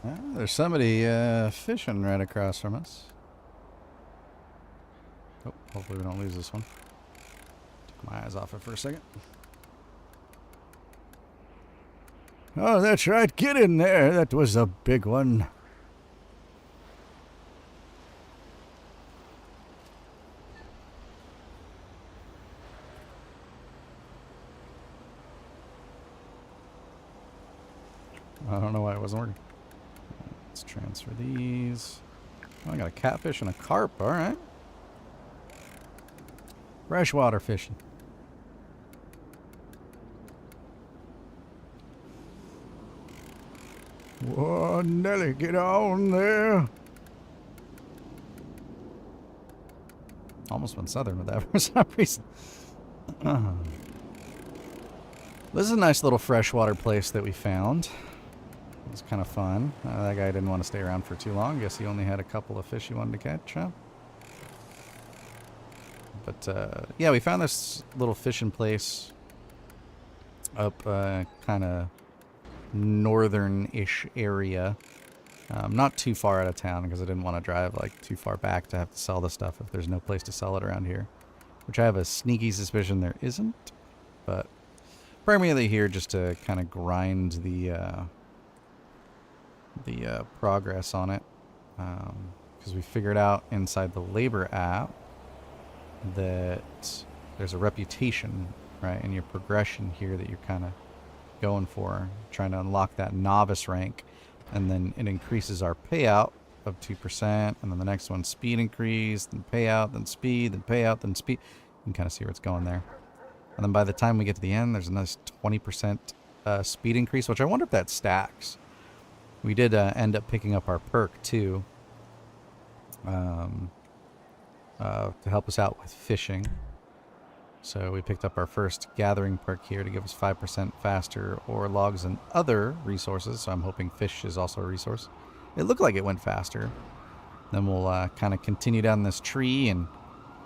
There's somebody fishing right across from us. Oh, hopefully we don't lose this one. Took my eyes off it for a second. Oh, that's right. Get in there. That was a big one. I don't know why it wasn't working. Let's transfer these. Oh, I got a catfish and a carp. All right. Freshwater fishing. Whoa, Nelly, get on there. Almost went southern with that for some reason. This is a nice little freshwater place that we found. It's kind of fun. That guy didn't want to stay around for too long. Guess he only had a couple of fish he wanted to catch, huh? But, yeah, we found this little fishing place up kind of northern-ish area. Not too far out of town because I didn't want to drive like too far back to have to sell the stuff if there's no place to sell it around here. Which I have a sneaky suspicion there isn't. But primarily here just to kind of grind the progress on it. Because we figured out inside the labor app that there's a reputation, right, in your progression here that you're kind of going for, trying to unlock that novice rank, and then it increases our payout of 2%, and then the next one speed increase, then payout, then speed, then payout, then speed. You can kind of see where it's going there. And then by the time we get to the end, there's a nice 20% speed increase, which I wonder if that stacks. We did end up picking up our perk too, to help us out with fishing. So we picked up our first gathering perk here to give us 5% faster ore logs and other resources. So I'm hoping fish is also a resource. It looked like it went faster. Then we'll kind of continue down this tree, and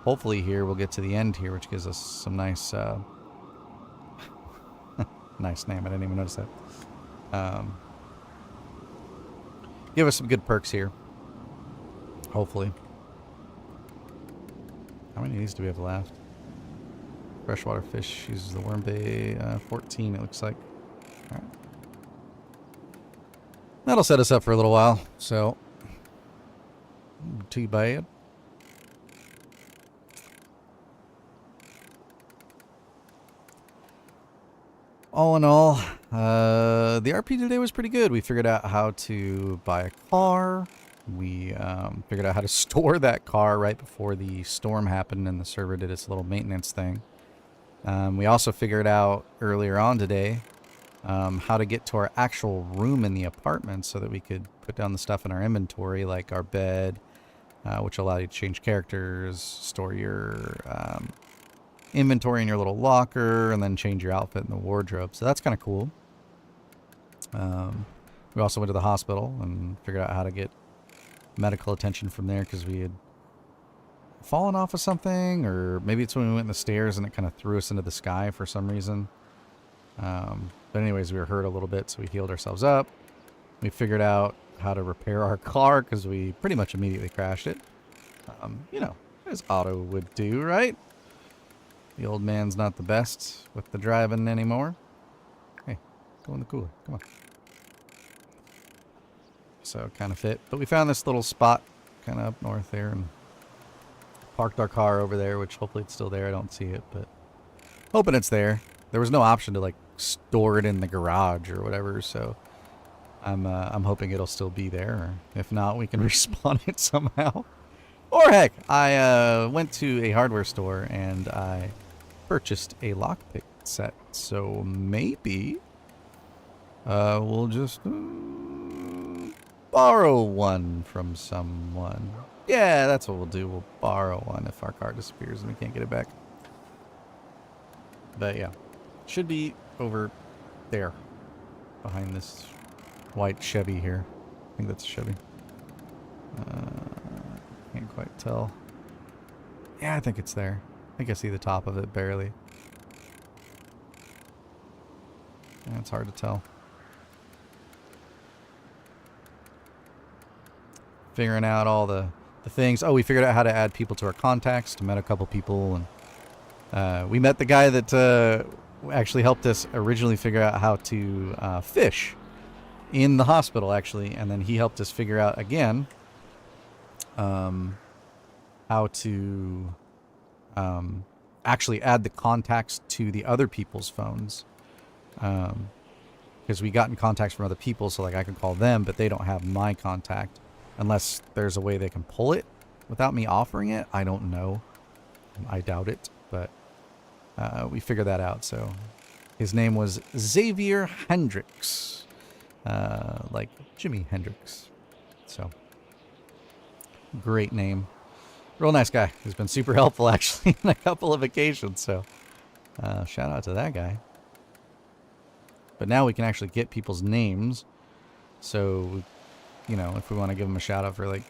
hopefully here we'll get to the end here, which gives us some nice, nice name. I didn't even notice that. Give us some good perks here. Hopefully. How many of these do we have left? Freshwater fish uses the worm bay. 14 it looks like. Alright. That'll set us up for a little while, so not too bad. All in all, the RP today was pretty good. We figured out how to buy a car. We figured out how to store that car right before the storm happened and the server did its little maintenance thing. We also figured out earlier on today how to get to our actual room in the apartment so that we could put down the stuff in our inventory, like our bed, which allowed you to change characters, store your inventory in your little locker, and then change your outfit in the wardrobe. So that's kind of cool. We also went to the hospital and figured out how to get medical attention from there because we had fallen off of something, or maybe it's when we went in the stairs and it kind of threw us into the sky for some reason. But anyways, we were hurt a little bit, so we healed ourselves up. We figured out how to repair our car because we pretty much immediately crashed it. You know, as Otto would do, right? The old man's not the best with the driving anymore. Hey, go in the cooler. Come on. So kind of fit. But we found this little spot kind of up north there and parked our car over there, which hopefully it's still there. I don't see it, but hoping it's there. There was no option to like store it in the garage or whatever, so I'm hoping it'll still be there. Or if not, we can respawn it somehow. Or heck, I went to a hardware store and I purchased a lockpick set, so maybe we'll just borrow one from someone. Yeah, that's what we'll do. We'll borrow one if our car disappears and we can't get it back. But yeah, should be over there behind this white Chevy here. I think that's a Chevy. Can't quite tell. Yeah, I think it's there. I think I see the top of it barely. Yeah, it's hard to tell. figuring out all the things. Oh, we figured out how to add people to our contacts. Met a couple people, and we met the guy that actually helped us originally figure out how to fish in the hospital, actually, and then he helped us figure out again how to actually add the contacts to the other people's phones. Because we got in contacts from other people, so like I can call them, but they don't have my contact unless there's a way they can pull it without me offering it. I don't know. I doubt it, but we figured that out. So his name was Xavier Hendricks, like Jimi Hendrix. So great name. Real nice guy. He's been super helpful actually on a couple of occasions. So shout out to that guy. But now we can actually get people's names. So, you know, if we want to give them a shout out for like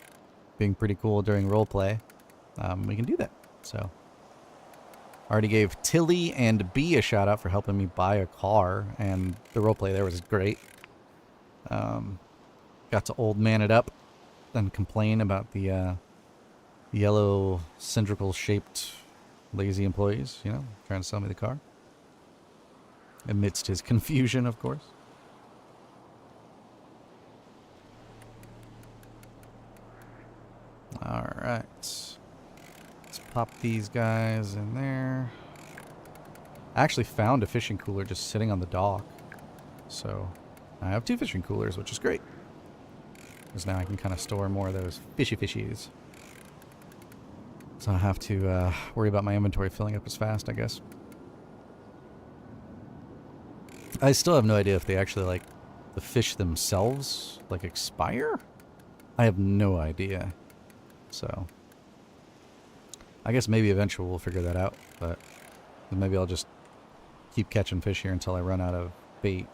being pretty cool during roleplay, we can do that. So, I already gave Tilly and B a shout out for helping me buy a car, and the roleplay there was great. Got to old man it up and complain about the yellow cylindrical shaped lazy employees, you know, trying to sell me the car. Amidst his confusion, of course. Alright. Let's pop these guys in there. I actually found a fishing cooler just sitting on the dock. So, I have 2 fishing coolers, which is great. Because now I can kind of store more of those fishies. So I don't have to worry about my inventory filling up as fast, I guess. I still have no idea if they actually, like, the fish themselves, like, expire? I have no idea. So, I guess maybe eventually we'll figure that out, but maybe I'll just keep catching fish here until I run out of bait.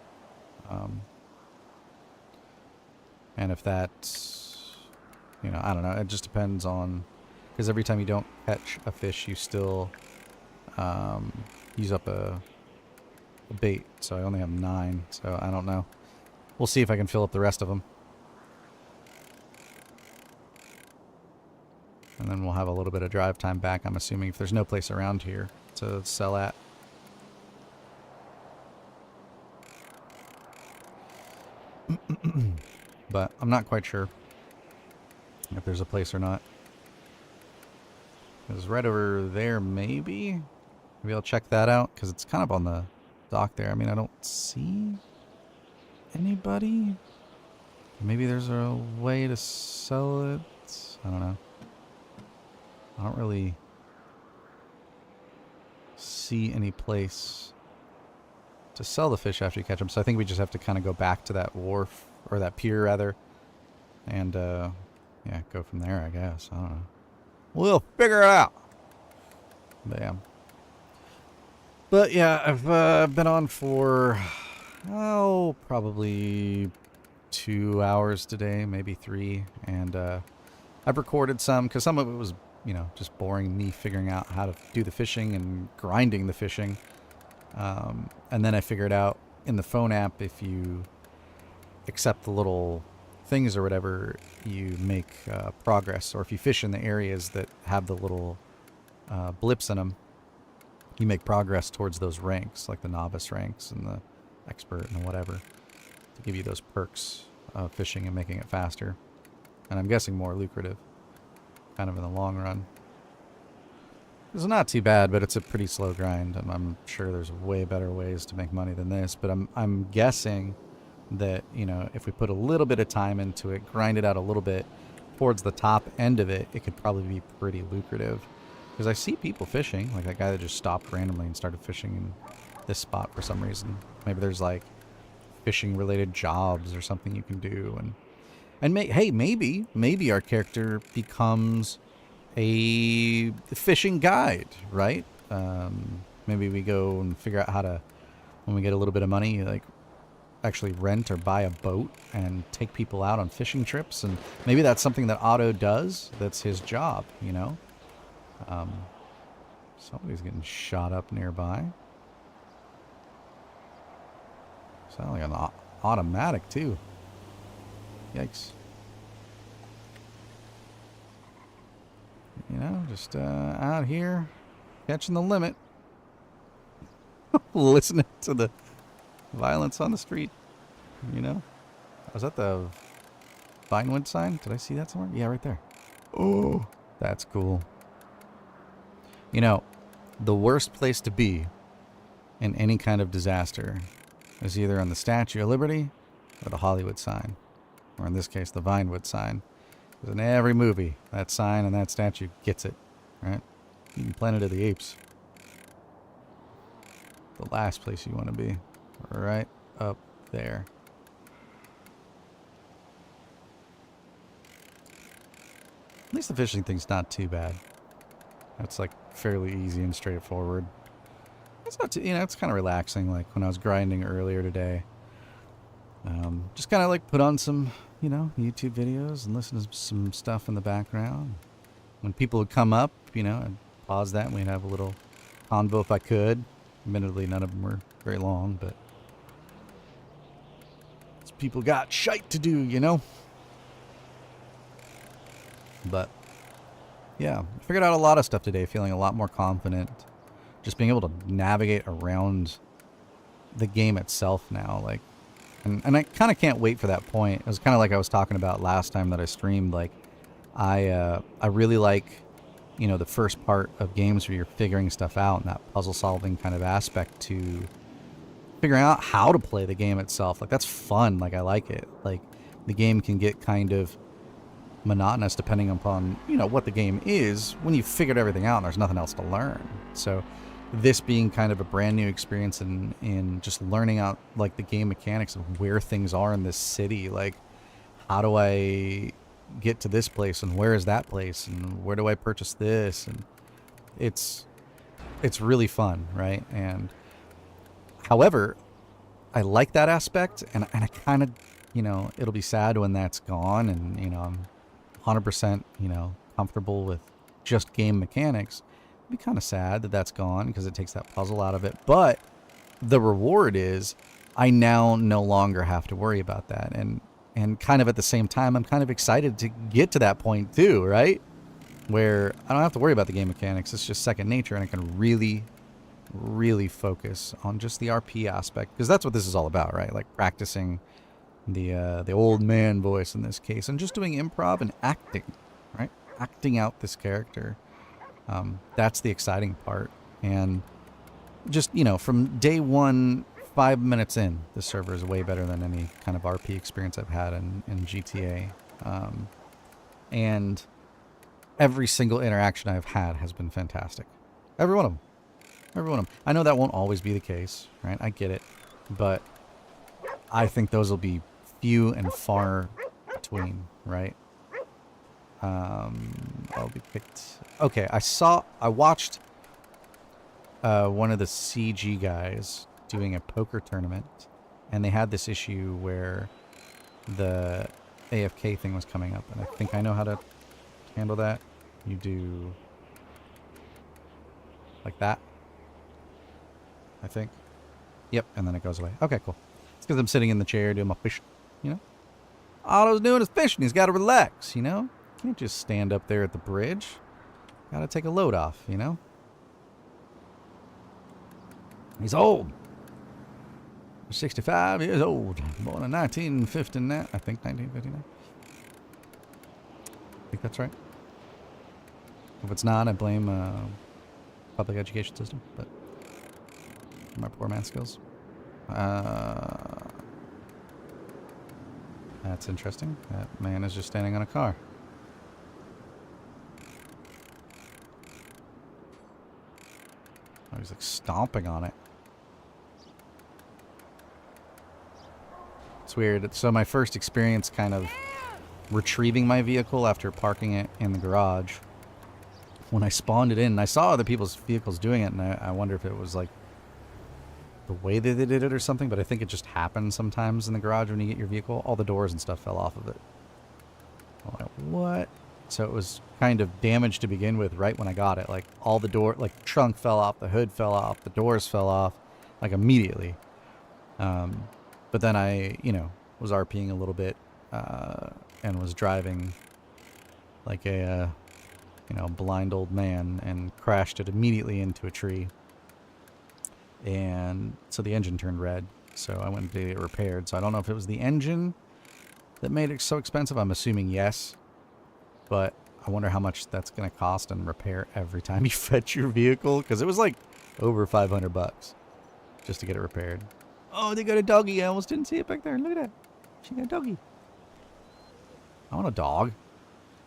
And if that's, you know, I don't know, it just depends on, because every time you don't catch a fish, you still use up a bait, so I only have 9, so I don't know. We'll see if I can fill up the rest of them. And then we'll have a little bit of drive time back, I'm assuming, if there's no place around here to sell at. But I'm not quite sure if there's a place or not. Because right over there, maybe? Maybe I'll check that out, because it's kind of on the dock there. I mean, I don't see anybody. Maybe there's a way to sell it. I don't know. I don't really see any place to sell the fish after you catch them. So I think we just have to kind of go back to that wharf, or that pier rather, and yeah, go from there, I guess. I don't know. We'll figure it out. But yeah. But yeah, I've been on for, oh, probably 2 hours today, maybe 3. And I've recorded some, because some of it was, you know, just boring, me figuring out how to do the fishing and grinding the fishing. And then I figured out in the phone app, if you accept the little things or whatever, you make progress. Or if you fish in the areas that have the little blips in them, you make progress towards those ranks, like the novice ranks and the expert and whatever, to give you those perks of fishing and making it faster. And I'm guessing more lucrative, kind of in the long run. It's not too bad, but it's a pretty slow grind. I'm sure there's way better ways to make money than this, but I'm guessing that, you know, if we put a little bit of time into it, grind it out a little bit towards the top end of it, it could probably be pretty lucrative. Because I see people fishing, like that guy that just stopped randomly and started fishing in this spot for some reason. Maybe there's like fishing related jobs or something you can do, and hey, maybe our character becomes a fishing guide, right? Maybe we go and figure out how to, when we get a little bit of money, like actually rent or buy a boat and take people out on fishing trips. And maybe that's something that Otto does. That's his job, you know? Somebody's getting shot up nearby. Sound like an automatic too. Yikes. know, just out here catching the limit. Listening to the violence on the street, you know. Was that the Vinewood sign? Did I see that somewhere? Yeah, right there. Oh, that's cool. You know, the worst place to be in any kind of disaster is either on the Statue of Liberty or the Hollywood sign, or in this case, the Vinewood sign. Because in every movie, that sign and that statue gets it, right? Even Planet of the Apes. The last place you want to be, right up there. At least the fishing thing's not too bad. That's like fairly easy and straightforward. It's not too, you know, it's kind of relaxing. Like when I was grinding earlier today, just kind of like put on some, you know, YouTube videos and listen to some stuff in the background. When people would come up, you know, I'd pause that and we'd have a little convo if I could. Admittedly, none of them were very long, but people got shite to do, you know? But yeah, figured out a lot of stuff today, feeling a lot more confident. Just being able to navigate around the game itself now, like, and I kind of can't wait for that point. It was kind of like I was talking about last time that I streamed. Like, I really like, you know, the first part of games where you're figuring stuff out and that puzzle solving kind of aspect to figuring out how to play the game itself. Like, that's fun. Like, I like it. Like, the game can get kind of monotonous depending upon, you know, what the game is when you've figured everything out and there's nothing else to learn. So this being kind of a brand new experience in just learning out like the game mechanics of where things are in this city, like how do I get to this place and where is that place and where do I purchase this, and it's really fun, right? And however, I like that aspect, and I kind of, you know, it'll be sad when that's gone, and you know, I'm 100%, you know, comfortable with just game mechanics. It'd be kind of sad that that's gone because it takes that puzzle out of it. But the reward is I now no longer have to worry about that. And kind of at the same time, I'm kind of excited to get to that point too, right? Where I don't have to worry about the game mechanics. It's just second nature, and I can really, really focus on just the RP aspect, because that's what this is all about, right? Like practicing the old man voice in this case, and just doing improv and acting, right? Acting out this character. That's the exciting part. And just, you know, from day one, 5 minutes in, the server is way better than any kind of RP experience I've had in GTA. And every single interaction I've had has been fantastic. Every one of them. Every one of them. I know that won't always be the case, right? I get it. But I think those will be few and far between, right? I'll be picked. Okay, I watched one of the CG guys doing a poker tournament, and they had this issue where the AFK thing was coming up, and I think I know how to handle that. You do like that, I think. Yep, and then it goes away. Okay, cool. It's because I'm sitting in the chair doing my fishing, you know? Otto's doing his fishing. He's got to relax, you know? Can't just stand up there at the bridge. Got to take a load off, you know? He's old. 65 years old. Born in 1959. I think 1959. I think that's right. If it's not, I blame public education system, but my poor math skills. That's interesting. That man is just standing on a car. Oh, he's like stomping on it. It's weird. So my first experience kind of retrieving my vehicle after parking it in the garage, when I spawned it in, and I saw other people's vehicles doing it, and I wonder if it was like the way that they did it or something, but I think it just happens sometimes in the garage when you get your vehicle. All the doors and stuff fell off of it. I'm like, what? So it was kind of damaged to begin with right when I got it. Like all the door, like the trunk fell off, the hood fell off, the doors fell off, like immediately. But then I, you know, was RPing a little bit and was driving like a you know, blind old man and crashed it immediately into a tree. And so the engine turned red. So I went to get it repaired. So I don't know if it was the engine that made it so expensive. I'm assuming yes. But I wonder how much that's going to cost and repair every time you fetch your vehicle. Because it was like over $500 just to get it repaired. Oh, they got a doggy. I almost didn't see it back there. Look at that. She got a doggy. I want a dog.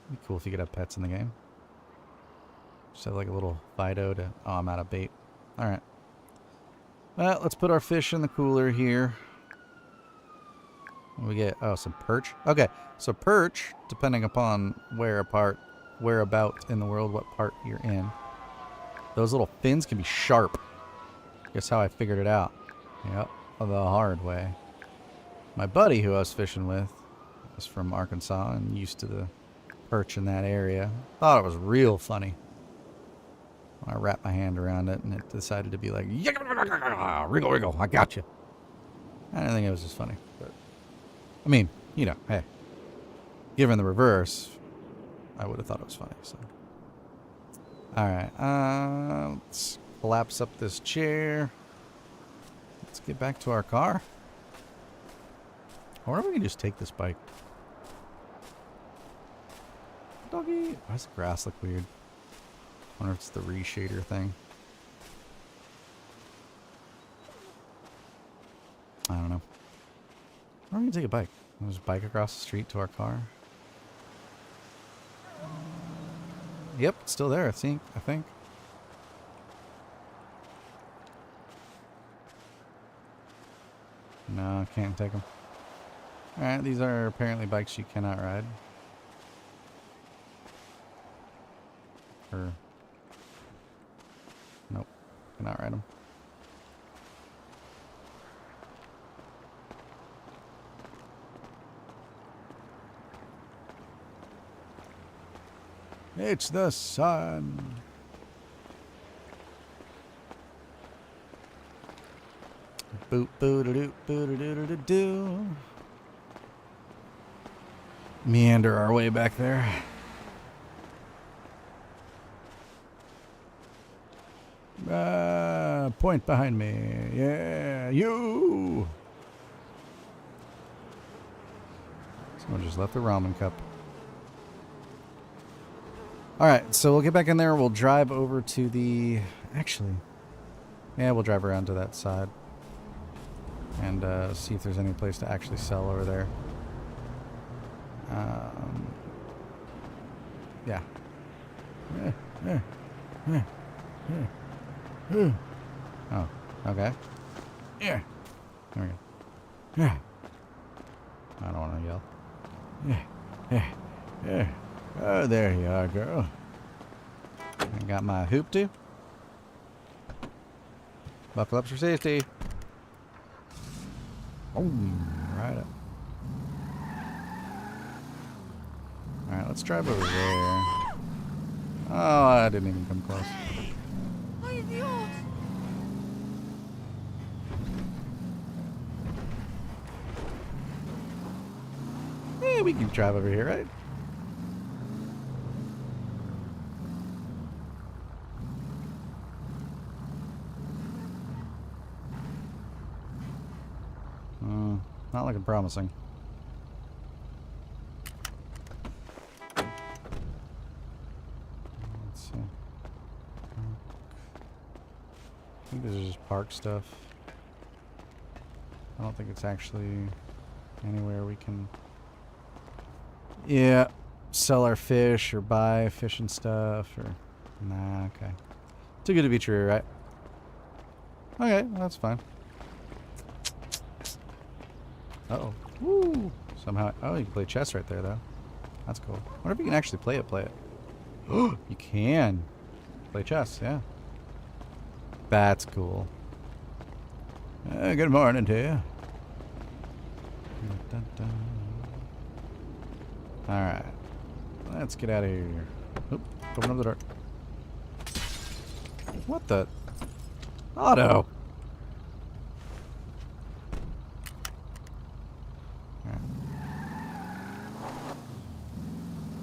It'd be cool if you could have pets in the game. Just have like a little Fido to... Oh, I'm out of bait. Alright. Well, let's put our fish in the cooler here. What do we get? Oh, some perch. Okay, so perch, depending upon whereabout in the world, what part you're in, those little fins can be sharp. Guess how I figured it out? Yep, the hard way. My buddy who I was fishing with was from Arkansas and used to the perch in that area. Thought it was real funny. I wrapped my hand around it and it decided to be like, wriggle, wriggle, I got you. I didn't think it was just funny. But, I mean, you know, hey, given the reverse, I would have thought it was funny. So, all right, let's collapse up this chair. Let's get back to our car. I wonder if we can just take this bike. Doggy, why does the grass look weird? I wonder if it's the reshader thing. I don't know. Why don't we take a bike? We'll just bike across the street to our car. Yep, it's still there, I think. No, I can't take them. Alright, these are apparently bikes you cannot ride. Or... Nope, cannot ride them. It's the sun. Boop boo doo doo boo doo doo doo doo. Meander our way back there. Point behind me. Yeah, you. Someone just left the ramen cup. Alright, so we'll get back in there. We'll drive over to the... Actually, yeah, we'll drive around to that side. And see if there's any place to actually sell over there. Yeah. Oh, okay. Yeah. There we go. Yeah. I don't want to yell. Yeah. Oh, there you are, girl. I got my hoop too. Buckle up for safety. Oh, right up. Alright, let's drive over there. Oh, I didn't even come close. Yeah, we can drive over here, right? Not looking promising. Let's see. I think this is just park stuff. I don't think it's actually anywhere we can... Yeah, sell our fish or buy fishing stuff or... Nah, okay. Too good to be true, right? Okay, well, that's fine. Uh-oh. Woo! Somehow... Oh, you can play chess right there, though. That's cool. I wonder if you can actually play it. Oh, you can. Play chess, yeah. That's cool. Good morning to you. Alright. Let's get out of here. Oop, open up the door. What the? Otto!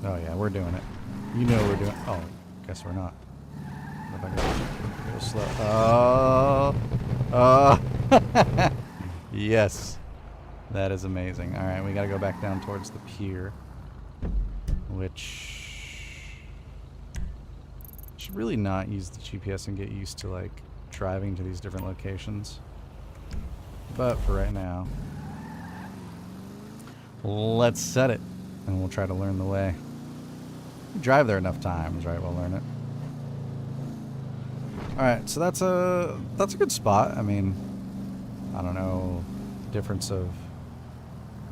Oh yeah, we're doing it. You know we're doing... Oh, guess we're not. If I go slow. Oh. Yes. That is amazing. Alright, we gotta go back down towards the pier. Which... should really not use the GPS and get used to, like, driving to these different locations. But for right now, let's set it, and we'll try to learn the way. We drive there enough times, right? We'll learn it. All right, so that's a good spot. I mean, I don't know the difference of,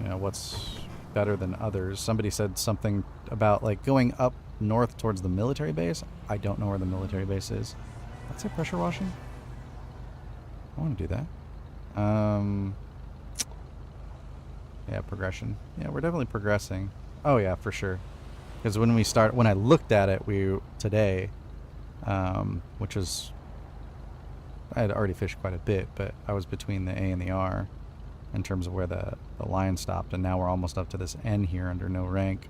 you know, what's better than others. Somebody said something about like going up north towards the military base. I don't know where the military base is. Let's say pressure washing. I want to do that. Yeah, progression. Yeah, we're definitely progressing. Oh yeah, for sure. Because when I looked at it, today, which was, I had already fished quite a bit, but I was between the A and the R in terms of where the line stopped, and now we're almost up to this N here under no rank,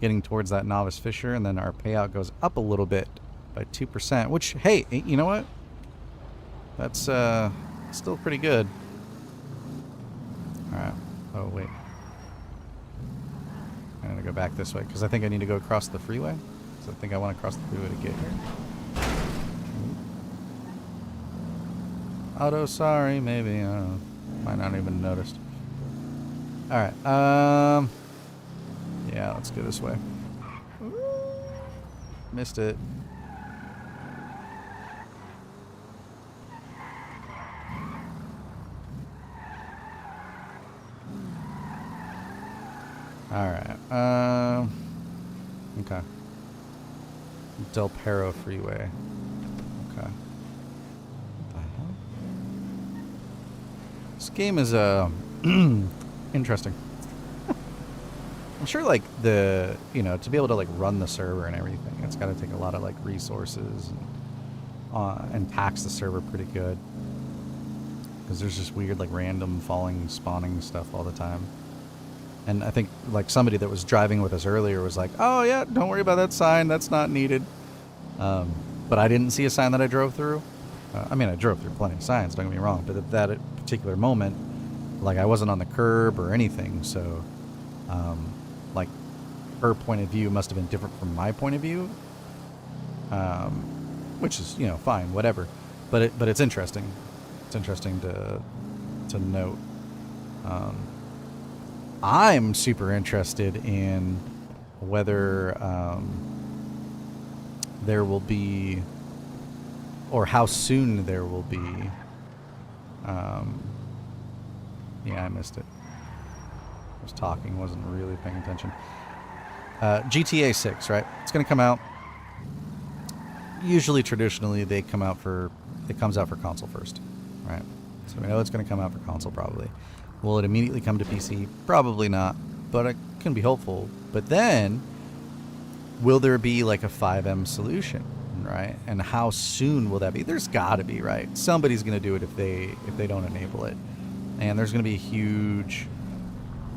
getting towards that novice fisher, and then our payout goes up a little bit by 2%, which, hey, you know what? That's still pretty good. All right. Oh, wait. I'm going to go back this way because I think I need to go across the freeway. So I think I want to cross the freeway to get here. Otto, sorry, maybe. I don't know. Might not even noticed. All right. Yeah, let's go this way. Missed it. All right. Okay. Del Perro Freeway. Okay. What the hell? This game is interesting. I'm sure, like to be able to like run the server and everything, it's got to take a lot of like resources and tax the server pretty good. Because there's just weird like random spawning stuff all the time. And I think like somebody that was driving with us earlier was like, oh yeah, don't worry about that sign, that's not needed. But I didn't see a sign that I drove through. I mean, I drove through plenty of signs, don't get me wrong, but at that particular moment, like I wasn't on the curb or anything, so like her point of view must have been different from my point of view, which is, you know, fine, whatever. But it's interesting. It's interesting to note. I'm super interested in whether there will be, or how soon there will be. Yeah, I missed it. I was talking, wasn't really paying attention. GTA 6, right? It's going to come out. Usually, traditionally, it comes out for console first, right? So we know it's going to come out for console probably. Will it immediately come to PC? Probably not, but I can be hopeful. But then, will there be like a 5M solution, right? And how soon will that be? There's got to be, right? Somebody's going to do it if they don't enable it. And there's going to be a huge...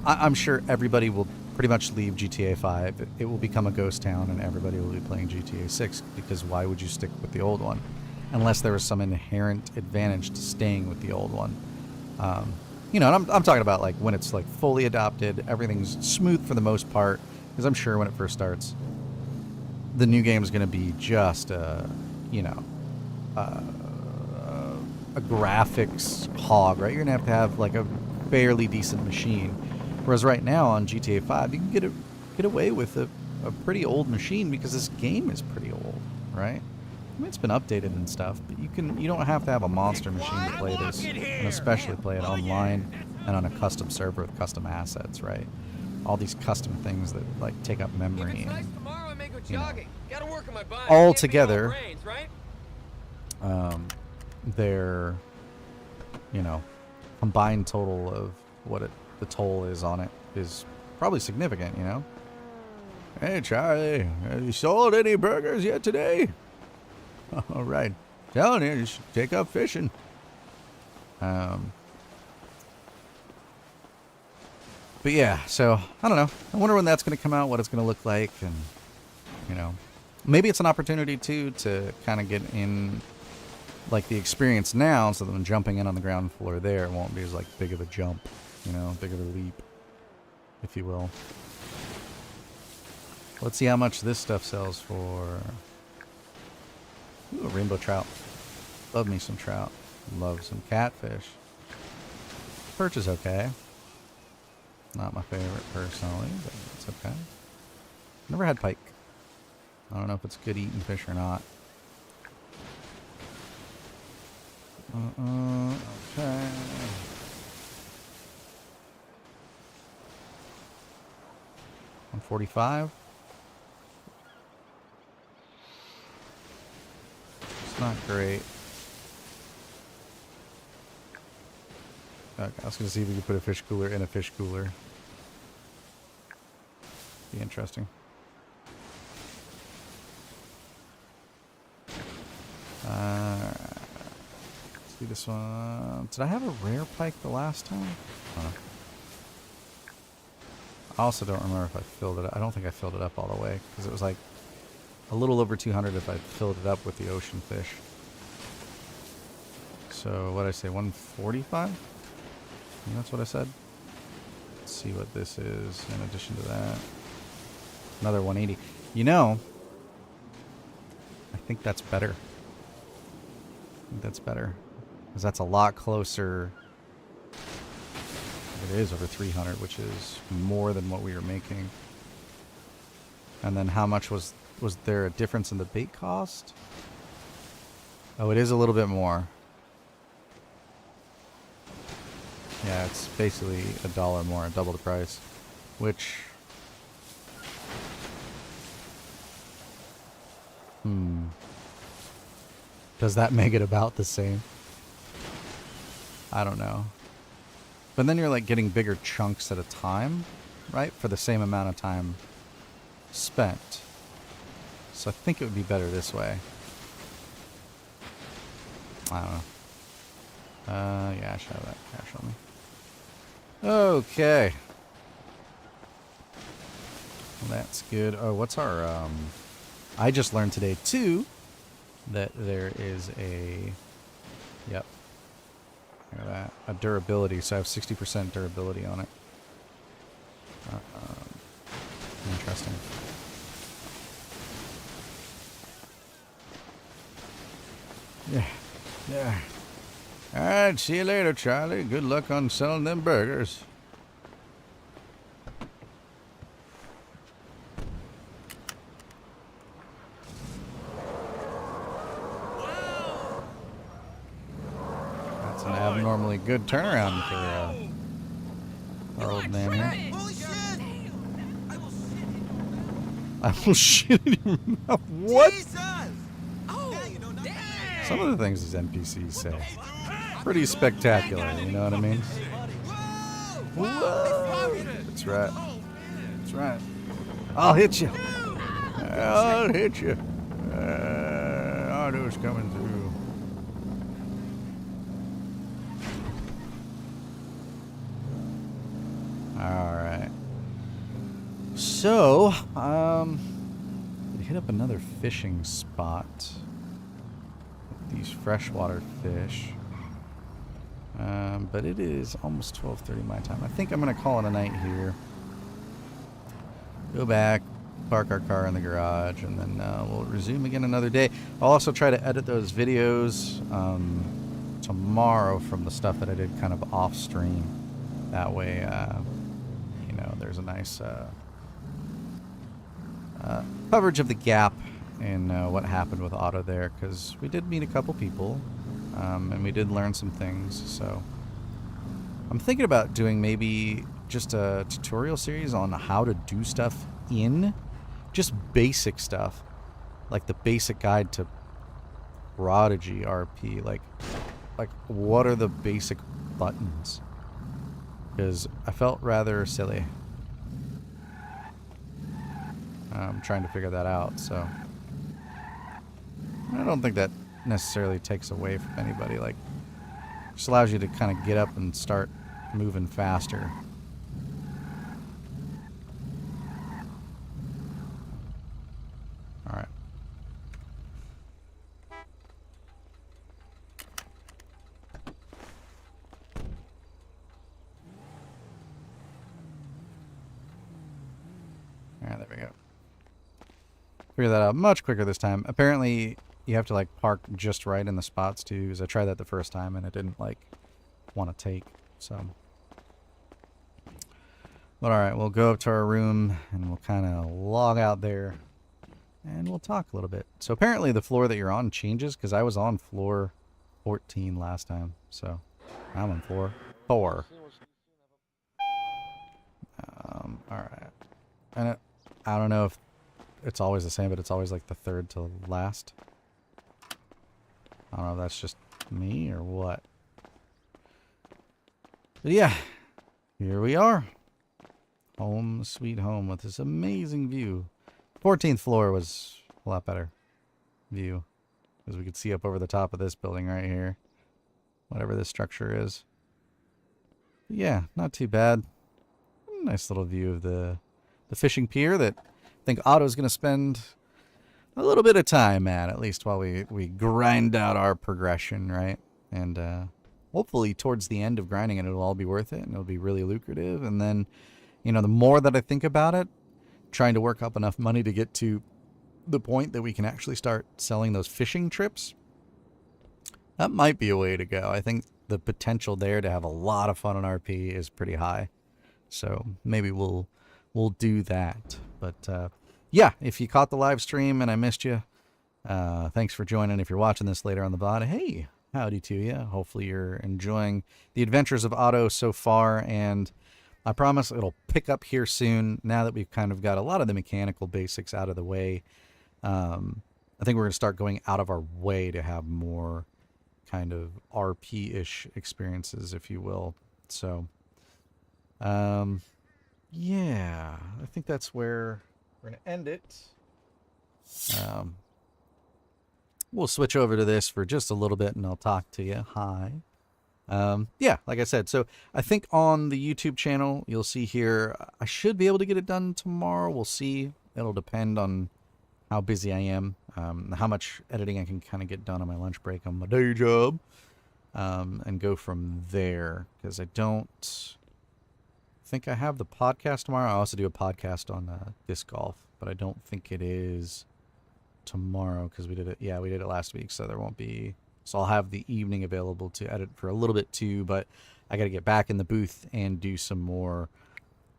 I'm sure everybody will pretty much leave GTA 5. It will become a ghost town, and everybody will be playing GTA 6, because why would you stick with the old one? Unless there was some inherent advantage to staying with the old one. You know, and I'm talking about like when it's like fully adopted, everything's smooth for the most part, because I'm sure when it first starts, the new game is going to be just a graphics hog, right? You're going to have like a fairly decent machine. Whereas right now on GTA 5, you can get away with a pretty old machine because this game is pretty old, right? I mean, it's been updated and stuff, but you don't have to have a monster machine to play this, and especially play it online and on a custom server with custom assets, right? All these custom things that like take up memory and, you know, all together, their, you know, combined total of what the toll is on it is probably significant, you know? Hey, Charlie, have you sold any burgers yet today? All right. Telling you should take up fishing. But yeah, so I don't know. I wonder when that's going to come out, what it's going to look like, and you know. Maybe it's an opportunity, too, to kind of get in, like, the experience now, so that when jumping in on the ground floor there, it won't be as, like, big of a jump, you know, big of a leap, if you will. Let's see how much this stuff sells for. Ooh, a rainbow trout. Love me some trout. Love some catfish. Perch is okay. Not my favorite personally, but it's okay. Never had pike. I don't know if it's good eating fish or not. Okay. $145. It's not great. Okay, I was going to see if we could put a fish cooler in a fish cooler. Be interesting. Let's do this one. Did I have a rare pike the last time? I also don't remember if I filled it up. I don't think I filled it up all the way, because it was like a little over 200 if I filled it up with the ocean fish. So what did I say, 145? That's what I said. Let's see what this is in addition to that. Another 180. You know, I think that's better. I think that's better. Because that's a lot closer. It is over 300, which is more than what we were making. And then how much was there a difference in the bait cost? Oh, it is a little bit more. Yeah, it's basically $1 more, double the price. Which... Does that make it about the same? I don't know. But then you're like getting bigger chunks at a time, right? For the same amount of time spent. So I think it would be better this way. I don't know. Yeah, I should have that cash on me. Okay. Well, that's good. Oh, what's our, I just learned today, too, that there is a, yep, look at that, a durability, so I have 60% durability on it. Interesting. Yeah. Alright, see you later, Charlie. Good luck on selling them burgers. That's an abnormally good turnaround for our old man here. I will shit in your mouth. What? Some of the things these NPCs say. Pretty spectacular, you know what I mean? Whoa! That's right. That's right. I'll hit you. I'll hit you. Otto's coming through. Alright. So, we hit up another fishing spot. These freshwater fish. But it is almost 12:30 my time. I think I'm going to call it a night here. Go back, park our car in the garage, and then we'll resume again another day. I'll also try to edit those videos tomorrow from the stuff that I did kind of off stream. That way, you know, there's a nice coverage of the gap in what happened with Otto there, because we did meet a couple people. And we did learn some things, so I'm thinking about doing maybe just a tutorial series on how to do stuff in just basic stuff, like the basic guide to Prodigy RP, like what are the basic buttons, because I felt rather silly trying to figure that out. So I don't think that necessarily takes away from anybody, like just allows you to kind of get up and start moving faster. All right. All right, there we go. Figure that out much quicker this time. Apparently, you have to like park just right in the spots too, because I tried that the first time and it didn't like want to take. So, but all right, we'll go up to our room and we'll kind of log out there, and we'll talk a little bit. So apparently, the floor that you're on changes, because I was on floor 14 last time. So I'm on floor 4. All right, and I don't know if it's always the same, but it's always like the third to last. I don't know if that's just me or what. But yeah, here we are. Home sweet home with this amazing view. 14th floor was a lot better view, because we could see up over the top of this building right here. Whatever this structure is. But yeah, not too bad. Nice little view of the fishing pier that I think Otto's going to spend a little bit of time at least while we grind out our progression, right? And hopefully towards the end of grinding it, it'll all be worth it and it'll be really lucrative. And then, you know, the more that I think about it, trying to work up enough money to get to the point that we can actually start selling those fishing trips, that might be a way to go. I think the potential there to have a lot of fun on RP is pretty high. So maybe we'll do that. But yeah, if you caught the live stream and I missed you, thanks for joining. If you're watching this later on the VOD, hey, howdy to you. Hopefully you're enjoying the adventures of Otto so far, and I promise it'll pick up here soon now that we've kind of got a lot of the mechanical basics out of the way. I think we're going to start going out of our way to have more kind of RP-ish experiences, if you will. So yeah, I think that's where we're going to end it. We'll switch over to this for just a little bit and I'll talk to you. Hi. Yeah, like I said, so I think on the YouTube channel, you'll see here, I should be able to get it done tomorrow. We'll see. It'll depend on how busy I am, how much editing I can kind of get done on my lunch break on my day job, and go from there, because I don't think I have the podcast tomorrow. I also do a podcast on disc golf, but I don't think it is tomorrow because we did it. Yeah, we did it last week, so there won't be. So I'll have the evening available to edit for a little bit too, but I got to get back in the booth and do some more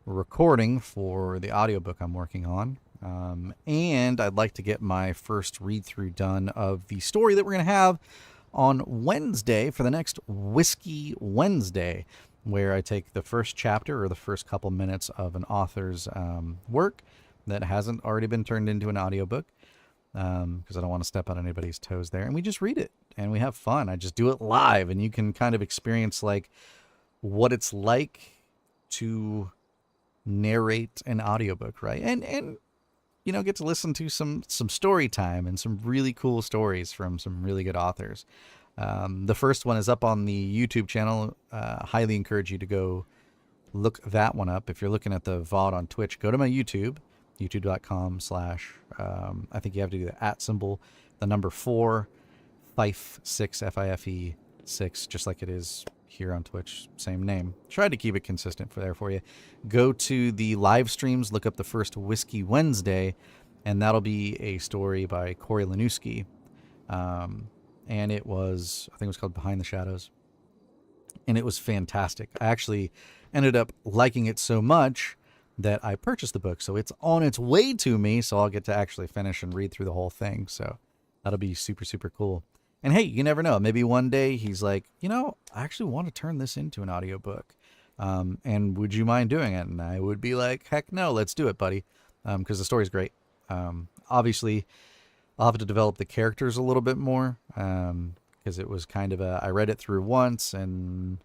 recording for the audiobook I'm working on. And I'd like to get my first read through done of the story that we're going to have on Wednesday for the next Whiskey Wednesday, where I take the first chapter or the first couple minutes of an author's work that hasn't already been turned into an audiobook, because I don't want to step on anybody's toes there, and we just read it and we have fun. I just do it live, and you can kind of experience like what it's like to narrate an audiobook, right? And you know, get to listen to some story time and some really cool stories from some really good authors. The first one is up on the YouTube channel. Highly encourage you to go look that one up. If you're looking at the VOD on Twitch, go to my YouTube, youtube.com/ I think you have to do the @ symbol, the number 4, Fife 6, Fife 6, just like it is here on Twitch, same name. Tried to keep it consistent for you. Go to the live streams, look up the first Whiskey Wednesday, and that'll be a story by Corey Lanuski. And it was, I think it was called Behind the Shadows. And it was fantastic. I actually ended up liking it so much that I purchased the book. So it's on its way to me, so I'll get to actually finish and read through the whole thing. So that'll be super, super cool. And hey, you never know. Maybe one day he's like, you know, I actually want to turn this into an audiobook. And would you mind doing it? And I would be like, heck no, let's do it, buddy. Because the story's great. Obviously, I'll have to develop the characters a little bit more, because it was kind of I read it through once and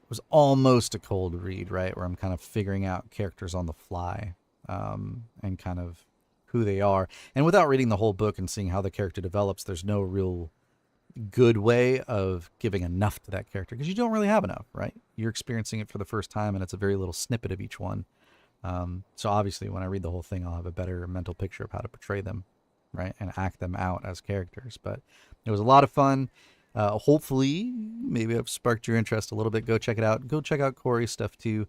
it was almost a cold read, right? Where I'm kind of figuring out characters on the fly, and kind of who they are. And without reading the whole book and seeing how the character develops, there's no real good way of giving enough to that character, because you don't really have enough, right? You're experiencing it for the first time and it's a very little snippet of each one. So obviously when I read the whole thing, I'll have a better mental picture of how to portray them. right, and act them out as characters. But it was a lot of fun. Hopefully, maybe I've sparked your interest a little bit. Go check it out. Go check out Corey's stuff too.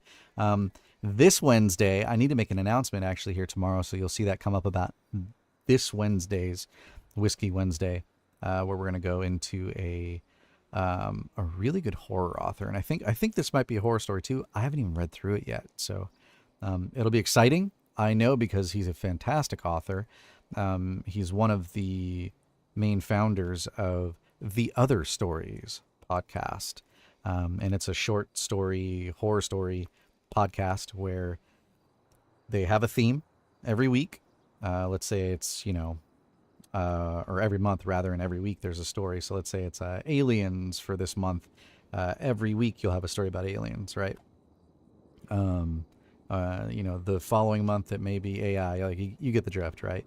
This Wednesday, I need to make an announcement actually here tomorrow, so you'll see that come up about this Wednesday's Whiskey Wednesday, where we're going to go into a really good horror author, and I think this might be a horror story too. I haven't even read through it yet, so it'll be exciting. I know, because he's a fantastic author. He's one of the main founders of the Other Stories podcast, and it's a short story, horror story podcast where they have a theme every week. Let's say it's, or every month rather, and every week there's a story. So let's say it's aliens for this month. Every week you'll have a story about aliens, right? The following month it may be AI. Like you get the drift, right?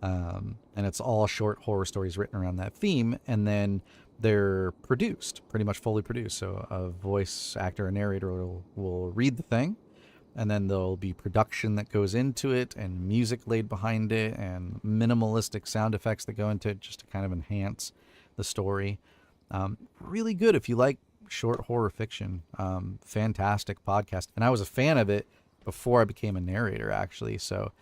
And it's all short horror stories written around that theme, and then they're produced, pretty much fully produced. So a voice actor, a narrator will read the thing, and then there'll be production that goes into it, and music laid behind it, and minimalistic sound effects that go into it just to kind of enhance the story. Really good if you like short horror fiction. Fantastic podcast. And I was a fan of it before I became a narrator, actually. So,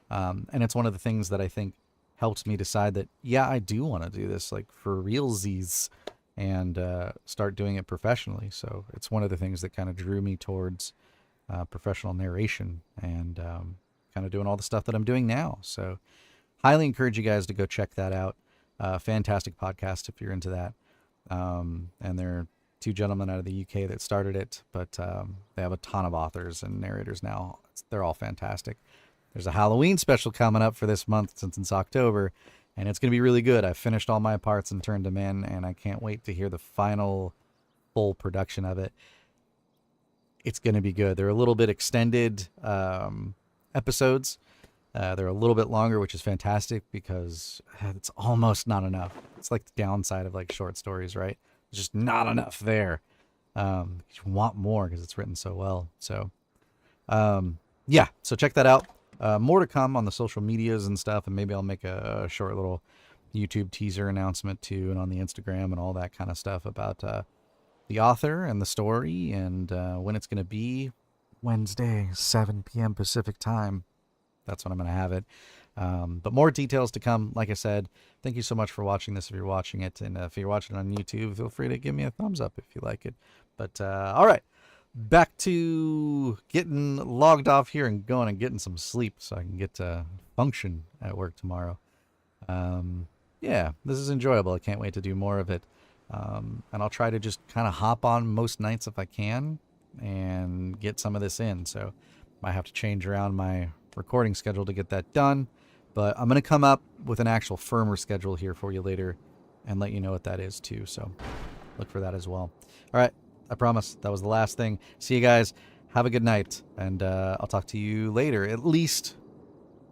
and it's one of the things that I think helps me decide that, yeah, I do want to do this like for realsies, and start doing it professionally. So it's one of the things that kind of drew me towards professional narration, and kind of doing all the stuff that I'm doing now. So highly encourage you guys to go check that out. Fantastic podcast if you're into that. And they're two gentlemen out of the UK that started it, but they have a ton of authors and narrators now. They're all fantastic. There's a Halloween special coming up for this month, since it's October, and it's going to be really good. I've finished all my parts and turned them in, and I can't wait to hear the final full production of it. It's going to be good. They're a little bit extended episodes. They're a little bit longer, which is fantastic, because it's almost not enough. It's like the downside of like short stories, right? There's just not enough there. You want more because it's written so well. So, yeah, so check that out. More to come on the social medias and stuff, and maybe I'll make a short little YouTube teaser announcement too, and on the Instagram and all that kind of stuff about the author and the story, and when it's going to be. Wednesday, 7 p.m. Pacific time. That's when I'm going to have it. But more details to come. Like I said, thank you so much for watching this if you're watching it. And if you're watching it on YouTube, feel free to give me a thumbs up if you like it. But all right, back to getting logged off here and going and getting some sleep so I can get to function at work tomorrow. Yeah, this is enjoyable. I can't wait to do more of it. And I'll try to just kind of hop on most nights if I can and get some of this in. So might have to change around my recording schedule to get that done, but I'm going to come up with an actual firmer schedule here for you later and let you know what that is too. So look for that as well. All right, I promise that was the last thing. See you guys. Have a good night, and I'll talk to you later, at least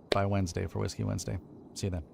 by Wednesday for Whiskey Wednesday. See you then.